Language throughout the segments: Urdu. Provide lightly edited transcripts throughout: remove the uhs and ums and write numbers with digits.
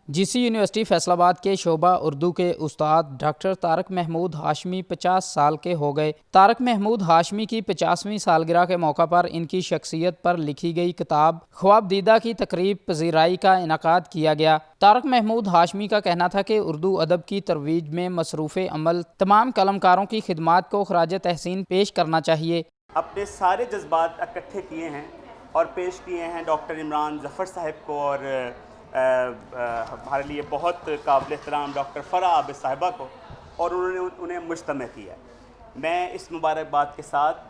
GC یونیورسٹی فیصل آباد کے شعبہ اردو کے استاد ڈاکٹر طارق محمود ہاشمی 50 سال کے ہو گئے۔ طارق محمود ہاشمی کی 50ویں سالگرہ کے موقع پر ان کی شخصیت پر لکھی گئی کتاب خواب دیدہ کی تقریب پذیرائی کا انعقاد کیا گیا۔ طارق محمود ہاشمی کا کہنا تھا کہ اردو ادب کی ترویج میں مصروف عمل تمام قلمکاروں کی خدمات کو خراج تحسین پیش کرنا چاہیے۔ اپنے سارے جذبات اکٹھے کیے ہیں اور پیش کیے ہیں ڈاکٹر عمران ظفر صاحب کو اور ہمارے لیے بہت قابل احترام ڈاکٹر فرح عابد صاحبہ کو، اور انہوں نے انہیں مجتمع کیا۔ میں اس مبارکباد کے ساتھ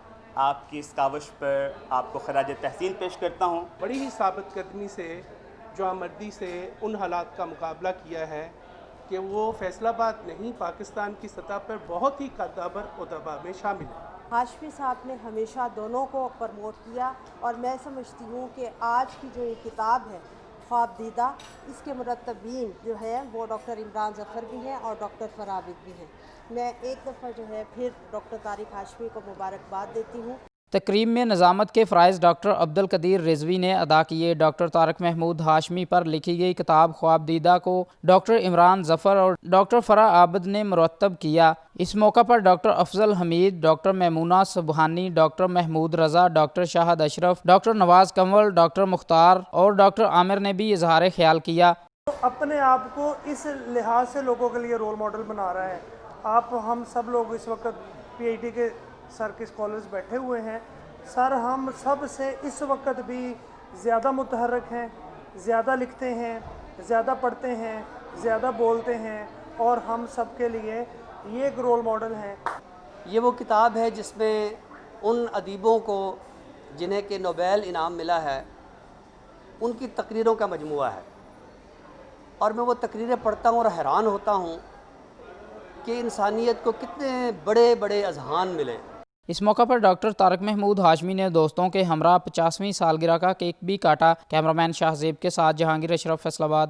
آپ کی اس کاوش پر آپ کو خراج تحسین پیش کرتا ہوں۔ بڑی ہی ثابت قدمی سے جوامردی سے ان حالات کا مقابلہ کیا ہے کہ وہ فیصل آباد نہیں پاکستان کی سطح پر بہت ہی قدابر ادبا میں شامل ہے۔ ہاشمی صاحب نے ہمیشہ دونوں کو پروموٹ کیا، اور میں سمجھتی ہوں کہ آج کی جو یہ کتاب ہے خواب دیدہ، اس کے مرتبین جو ہے وہ ڈاکٹر عمران ظفر بھی ہیں اور ڈاکٹر فرح عابد بھی ہیں۔ میں ایک دفعہ جو ہے پھر ڈاکٹر طارق ہاشمی کو مبارکباد دیتی ہوں۔ تقریب میں نظامت کے فرائض ڈاکٹر عبدالقدیر رضوی نے ادا کیے۔ ڈاکٹر طارق محمود ہاشمی پر لکھی گئی کتاب خواب دیدہ کو ڈاکٹر عمران ظفر اور ڈاکٹر فرح عابد نے مرتب کیا۔ اس موقع پر ڈاکٹر افضل حمید، ڈاکٹر میمونہ سبحانی، ڈاکٹر محمود رضا، ڈاکٹر شاہد اشرف، ڈاکٹر نواز کنول، ڈاکٹر مختار اور ڈاکٹر عامر نے بھی اظہار خیال کیا۔ اپنے آپ کو اس لحاظ سے لوگوں کے لیے رول ماڈل بنا رہا ہے۔ ہم سب لوگ اس وقت PhD کے سر کے اسکالرز بیٹھے ہوئے ہیں۔ سر ہم سب سے اس وقت بھی زیادہ متحرک ہیں، زیادہ لکھتے ہیں، زیادہ پڑھتے ہیں، زیادہ بولتے ہیں، اور ہم سب کے لیے یہ ایک رول ماڈل ہیں۔ یہ وہ کتاب ہے جس میں ان ادیبوں کو جنہیں کہ نوبیل انعام ملا ہے ان کی تقریروں کا مجموعہ ہے، اور میں وہ تقریریں پڑھتا ہوں اور حیران ہوتا ہوں کہ انسانیت کو کتنے بڑے بڑے اذہان ملے۔ اس موقع پر ڈاکٹر طارق محمود ہاشمی نے دوستوں کے ہمراہ 50ویں سالگرہ کا کیک بھی کاٹا۔ کیمرامین شاہ زیب کے ساتھ جہانگیر اشرف، فیصل آباد۔